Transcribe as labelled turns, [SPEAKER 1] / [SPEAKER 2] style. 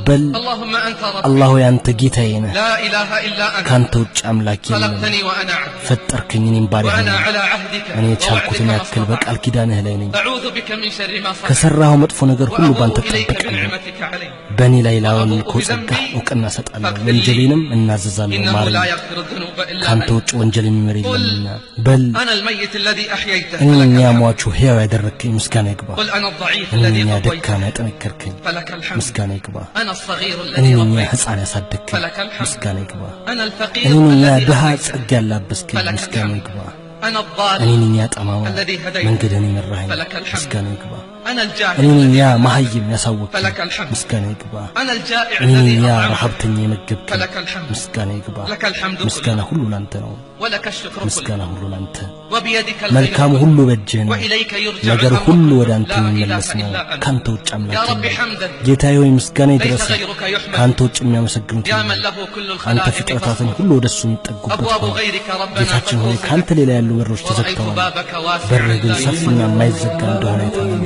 [SPEAKER 1] بل الله يانت جيتين
[SPEAKER 2] لا إله إلا أنت
[SPEAKER 1] كانت وجه أملاك
[SPEAKER 2] خلقتني وأنا عبد
[SPEAKER 1] فتركني نباري
[SPEAKER 2] وأنا على عهدك
[SPEAKER 1] أنا يتشالكوت
[SPEAKER 2] ووعدك ما
[SPEAKER 1] ياكل بك
[SPEAKER 2] استطعت
[SPEAKER 1] الكيدانه ليني
[SPEAKER 2] أعوذ بك من شر ما صنعت
[SPEAKER 1] كسراه مدفو ነገር ሁሉ ባንተ
[SPEAKER 2] وأبوء إليك
[SPEAKER 1] ተጠበቀኝ
[SPEAKER 2] بنعمتك علي
[SPEAKER 1] በእኔ ላይ ላውን ኮጸጋ ወቀና ሰጣለሁ ወንጀሌንም እናዘዛለሁ
[SPEAKER 2] إنه
[SPEAKER 1] ማረኝ
[SPEAKER 2] لا يغفر الذنوب إلا
[SPEAKER 1] ካንተ
[SPEAKER 2] أنت
[SPEAKER 1] ውጭ ወንጀል የሚምር የለምና በል
[SPEAKER 2] أنا الميت الذي أحييته
[SPEAKER 1] እኔ
[SPEAKER 2] فلك الحمد
[SPEAKER 1] ሟቹ ሕያው ያደረከኝ ምስጋና ይግባ
[SPEAKER 2] قل أنا الضعيف الذي
[SPEAKER 1] እኔ
[SPEAKER 2] قويته
[SPEAKER 1] ደካማ ያጠነከርከኝ
[SPEAKER 2] فلك الحمد
[SPEAKER 1] ምስጋና ይግባ
[SPEAKER 2] أنا الصغير
[SPEAKER 1] እኔ
[SPEAKER 2] الذي ربيته
[SPEAKER 1] ሕፃን ያሳደግከኝ
[SPEAKER 2] فلك الحمد
[SPEAKER 1] ምስጋና ይግባ
[SPEAKER 2] أنا الفقير
[SPEAKER 1] እኔ
[SPEAKER 2] الذي
[SPEAKER 1] ድሃ
[SPEAKER 2] أغنيته
[SPEAKER 1] ጸጋ ያላበስከኝ
[SPEAKER 2] فلك
[SPEAKER 1] ምስጋና
[SPEAKER 2] الحمد
[SPEAKER 1] ይግባ
[SPEAKER 2] أنا الضال
[SPEAKER 1] እኔ ያጠማው
[SPEAKER 2] الذي هديته
[SPEAKER 1] መንገድን ይመራኝ
[SPEAKER 2] فلك الحمد
[SPEAKER 1] ምስጋና ይግባ
[SPEAKER 2] أنا الجاهل
[SPEAKER 1] እኔ
[SPEAKER 2] الذي
[SPEAKER 1] መሐይም ያሳወቅከኝ
[SPEAKER 2] فلك الحمد
[SPEAKER 1] ምስጋና ይግባ
[SPEAKER 2] أنا الجائع
[SPEAKER 1] እኔ
[SPEAKER 2] الذي أطعمته
[SPEAKER 1] ረሃብተኛ የመገብከኝ
[SPEAKER 2] فلك الحمد
[SPEAKER 1] ምስጋና ይግባ
[SPEAKER 2] لك الحمد
[SPEAKER 1] ምስጋና
[SPEAKER 2] كله
[SPEAKER 1] ሁሉ ላንተ ነው
[SPEAKER 2] ولك الشكر كله
[SPEAKER 1] ምስጋና ሁሉ ላንተ
[SPEAKER 2] وبيدك الخير
[SPEAKER 1] መልካም
[SPEAKER 2] كله
[SPEAKER 1] ሁሉ በእጅህ ነው
[SPEAKER 2] وإليك يرجع
[SPEAKER 1] ነገር
[SPEAKER 2] الأمر
[SPEAKER 1] ሁሉ
[SPEAKER 2] كله
[SPEAKER 1] ወደ አንተ
[SPEAKER 2] لا
[SPEAKER 1] የሚመለስ
[SPEAKER 2] إله
[SPEAKER 1] ነው
[SPEAKER 2] إلا أنت
[SPEAKER 1] ካንተ ውጭ
[SPEAKER 2] يا
[SPEAKER 1] አምላክ
[SPEAKER 2] رب حمدا
[SPEAKER 1] ጌታዬ ሆይ ምስጋና
[SPEAKER 2] ليس
[SPEAKER 1] ይድረስ
[SPEAKER 2] غيرك يحمد
[SPEAKER 1] ካንተ ውጭ የሚያመሰግኑት
[SPEAKER 2] يا من له كل
[SPEAKER 1] አንተ
[SPEAKER 2] الخلائق
[SPEAKER 1] ፍጥረታትን
[SPEAKER 2] فاصبر
[SPEAKER 1] ሁሉ ወደሱ የሚጠጉበት
[SPEAKER 2] أبواب
[SPEAKER 1] ነው
[SPEAKER 2] غيرك ربنا
[SPEAKER 1] ጌታችን ሆይ
[SPEAKER 2] قد
[SPEAKER 1] ካንተ ሌላ ያሉ በሮች
[SPEAKER 2] ورأيت
[SPEAKER 1] ተዘግተዋል
[SPEAKER 2] بابك واسعا
[SPEAKER 1] በርህ ግን
[SPEAKER 2] لا
[SPEAKER 1] ሰፊና የማይዘጋ እንደሆነ አይተናል